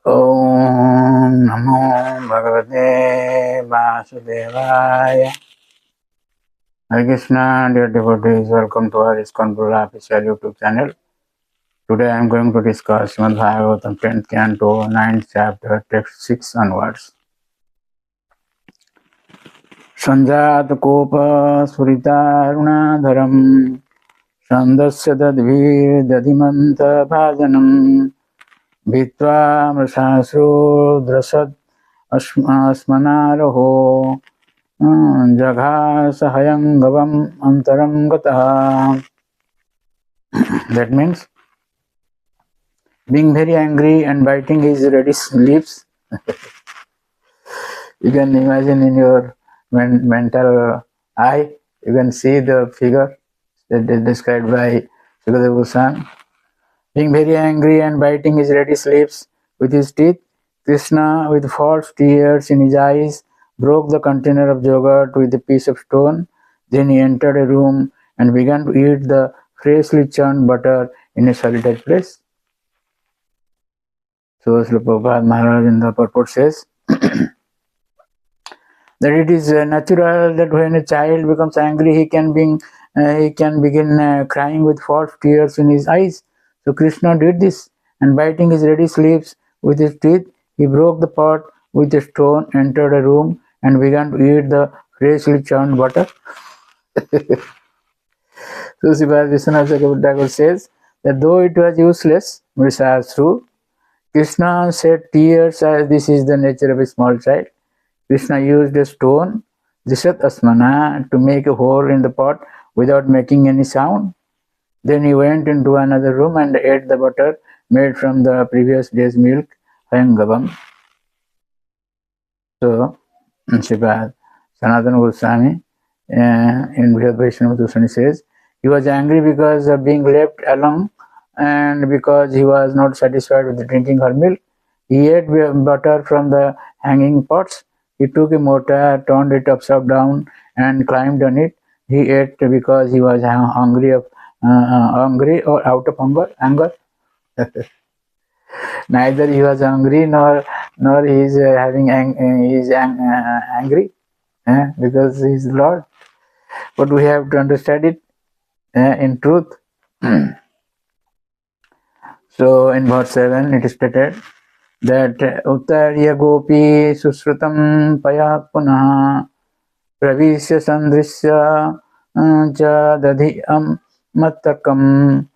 Om Namo Bhagavate Vasudevaya. Hare Krishna, dear devotees, welcome to our ISKCON official YouTube channel. Today I am going to discuss Srimad Bhagavatam 10th Canto, 9th chapter, text 6 onwards. Sanjat Kopa Suritarunadharam Sandasya Dadvir Dadimanta Bhajanam Bhitva Mrasasru Drasad Asmanaroho Jaghasahayangavam antaram gataha. That means being very angry and biting his reddish lips. You can imagine in your mental eye, you can see the figure that is described by Sukadeva Goswami. Being very angry and biting his reddish lips with his teeth, Krishna, with false tears in his eyes, broke the container of yogurt with a piece of stone. Then he entered a room and began to eat the freshly churned butter in a solitary place. So Srila Prabhupada Maharaj in the purport says that it is natural that when a child becomes angry, he can begin crying with false tears in his eyes. So Krishna did this, and biting his reddish lips with his teeth, he broke the pot with a stone, entered a room, and began to eat the freshly churned butter. So Srila Vishwanath Thakur says that though it was useless, Mrisasru, Krishna shed tears as this is the nature of a small child. Krishna used a stone, Dishat Asmana, to make a hole in the pot without making any sound. Then he went into another room and ate the butter made from the previous day's milk, Hayangavam. So, Sripad Sanatana Goswami in Brihad Vaishnava Dusani says, he was angry because of being left alone and because he was not satisfied with drinking her milk. He ate butter from the hanging pots. He took a mortar, turned it upside down, and climbed on it. He ate because he was hungry or out of anger. Neither he was hungry nor he is angry because he is Lord. But we have to understand it in truth. So in verse 7 it is stated that Uttarya Gopi Susrutam Paya Punah Pravisya Sandrisya Cha Dadhi Mattakam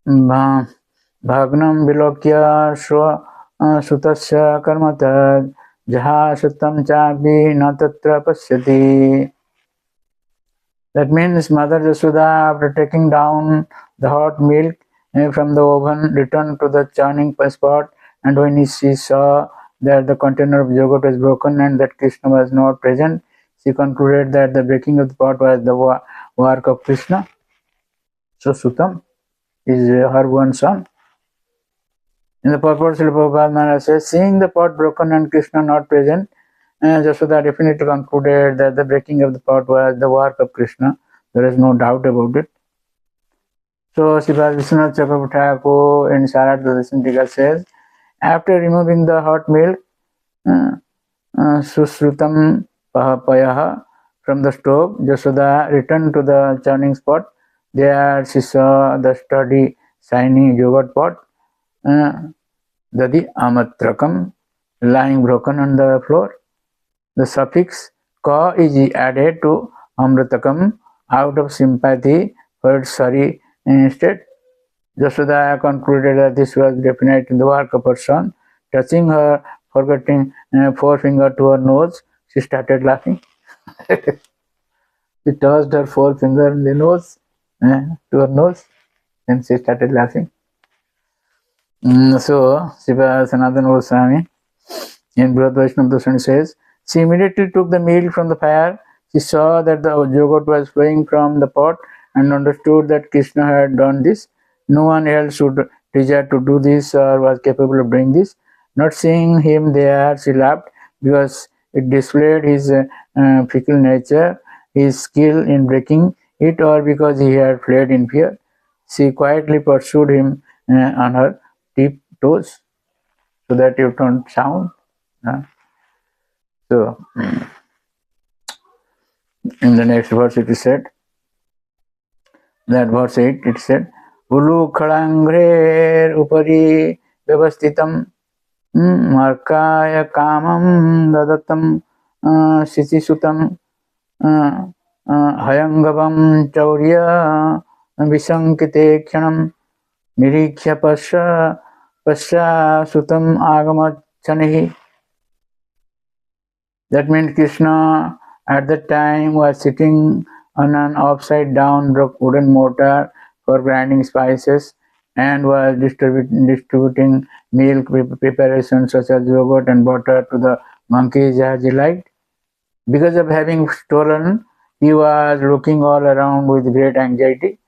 Bhagnam Vilokya Shwa Sutasya Karmata Jaha Sutam Chabi Natatra Pasyati. That means Mother Yashoda, after taking down the hot milk from the oven, returned to the churning pot, and when she saw that the container of yogurt was broken and that Krishna was not present, she concluded that the breaking of the pot was the work of Krishna. So Sutam is her one son. In the purport, Srila Prabhupada Maharaj says, seeing the pot broken and Krishna not present, Jashoda definitely concluded that the breaking of the pot was the work of Krishna. There is no doubt about it. So Srila Vishwanath Chakravarti in Sarad Tika says, after removing the hot milk, Susrutam Payaha from the stove, Jashoda returned to the churning spot. There she saw the sturdy, shiny yogurt pot, Dadi Amatrakam, lying broken on the floor. The suffix ka is added to Amritakam out of sympathy for its sorry state. Jashoda concluded that this was definitely the work of her son. Touching her forgetting forefinger to her nose, she started laughing. She touched her forefinger in the nose to her nose, and she started laughing. So, Siva Sanatana Goswami in Brihad Vaishnava Dusani says, she immediately took the milk from the fire. She saw that the yogurt was flowing from the pot and understood that Krishna had done this. No one else should desire to do this or was capable of doing this. Not seeing him there, she laughed because it displayed his fickle nature, his skill in breaking it, or because he had fled in fear. She quietly pursued him on her tiptoes. so that you don't sound. So, in the next verse it is said, that verse 8 it said, Ulu Khalangre Upari Vyavastitam Markaya Kamam Dadatam Sisisutam Hayangavam Chaurya Visankite Kshanam Niriksha Pasha Sutam Agamachanihi. That means Krishna at that time was sitting on an upside down wooden mortar for grinding spices and was distributing milk preparations such as yogurt and butter to the monkeys as he liked. Because of having stolen, he was looking all around with great anxiety,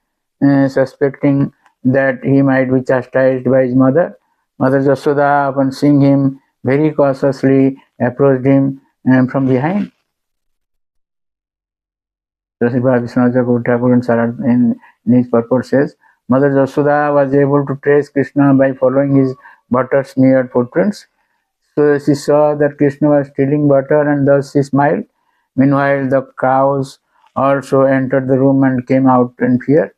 suspecting that he might be chastised by his mother. Mother Jasoda, upon seeing him, very cautiously approached him from behind. Srila Vishwanath Thakur in his purport says, Mother Jasoda was able to trace Krishna by following his butter-smeared footprints. So she saw that Krishna was stealing butter and thus she smiled. Meanwhile, the cows also entered the room and came out in fear.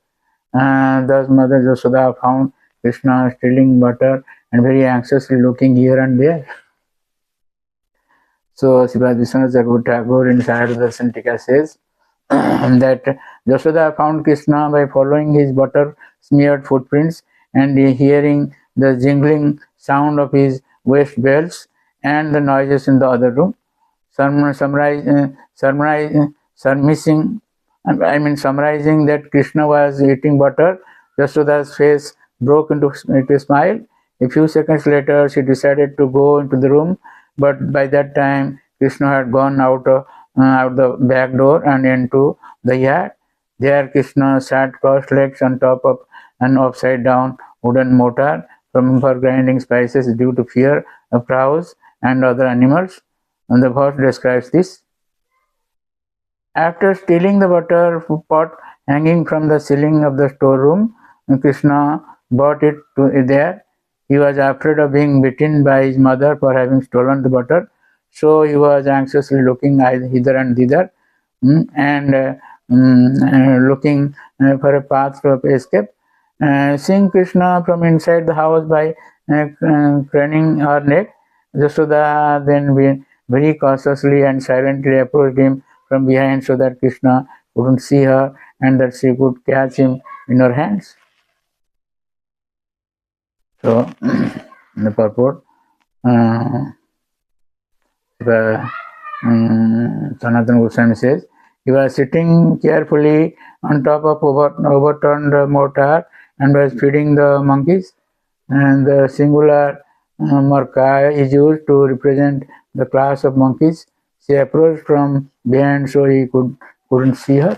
Thus Mother Jasoda found Krishna stealing butter and very anxiously looking here and there. So Srila Vishwanath Thakur in Sahara Darshan Tika says that Jasoda found Krishna by following his butter-smeared footprints and hearing the jingling sound of his waist belts and the noises in the other room. Summarizing that Krishna was eating butter, Jasoda's face broke into a smile. A few seconds later, she decided to go into the room, but by that time, Krishna had gone out the back door and into the yard. There, Krishna sat cross-legs on top of an upside-down wooden mortar for grinding spices due to fear of cows and other animals. And the verse describes this. After stealing the butter pot hanging from the ceiling of the storeroom, Krishna brought it there. He was afraid of being beaten by his mother for having stolen the butter, so he was anxiously looking hither and thither and looking for a path to escape. Seeing Krishna from inside the house by craning her neck, Jasoda then very cautiously and silently approached him from behind so that Krishna couldn't see her and that she could catch him in her hands. So, in the purport, Sanatana Goswami says, he was sitting carefully on top of overturned mortar and was feeding the monkeys. And the singular marka is used to represent the class of monkeys. She approached from behind so he couldn't see her.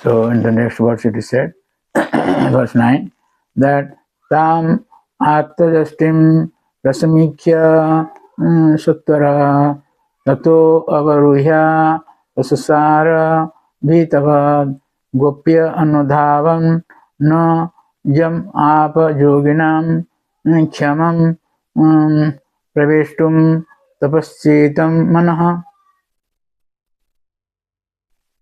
So in the next verse it is said, verse 9, that Tam Attajastim Rasamikya Suttara Tato Avaruhya Asasara Vitavad Gopya Anudhavam Na Jam Apa Yoginam Khyamam Praveshtum Tapaschitam Manaha.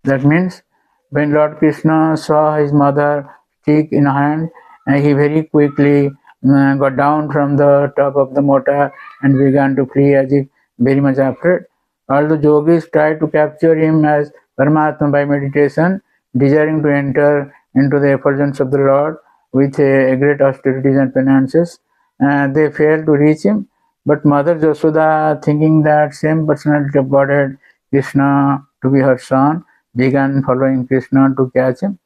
That means when Lord Krishna saw his mother stick in hand, he very quickly got down from the top of the mortar and began to flee as if very much afraid. Although yogis tried to capture him as Paramatma by meditation, desiring to enter into the effulgence of the Lord with a great austerities and penances, they failed to reach him. But Mother Jasoda, thinking that same personality of Godhead, Krishna, to be her son, began following Krishna to catch him.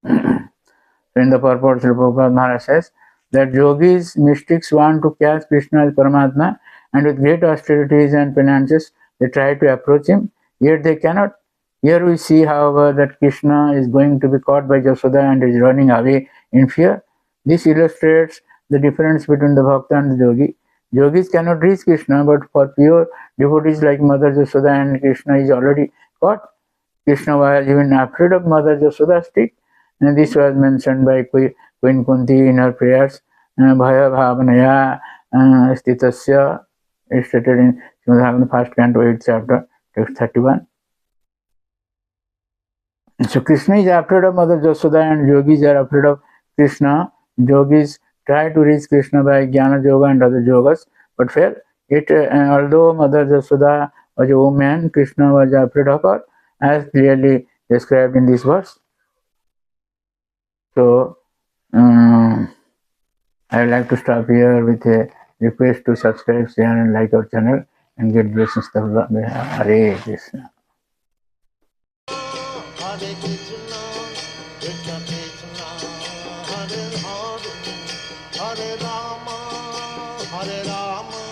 So in the purport, Srila Prabhupada Maharaj says that yogis, mystics want to catch Krishna as Paramatma, and with great austerities and penances, they try to approach him, yet they cannot. Here we see, however, that Krishna is going to be caught by Jasoda and is running away in fear. This illustrates the difference between the Bhakta and the yogi. Yogis cannot reach Krishna, but for pure devotees like Mother Jasoda and Krishna is already caught. Krishna was even afraid of Mother Jasoda's stick, and this was mentioned by Queen Kunti in her prayers bhaya bhavanaya stitasya is stated in Srimad Bhagavatam, first canto, 8th chapter, text 31. So Krishna is afraid of Mother Jasoda and yogis are afraid of Krishna. Yogis try to reach Krishna by Jnana Yoga and other yogas, but fail. Although Mother Jasoda was a woman, Krishna was afraid of her, as clearly described in this verse. So I would like to stop here with a request to subscribe, share and like our channel and get blessings of Lord. Hare Krishna. Hare Krishna, Krishna Krishna, Hare Hare, Hare Rama, Hare Rama.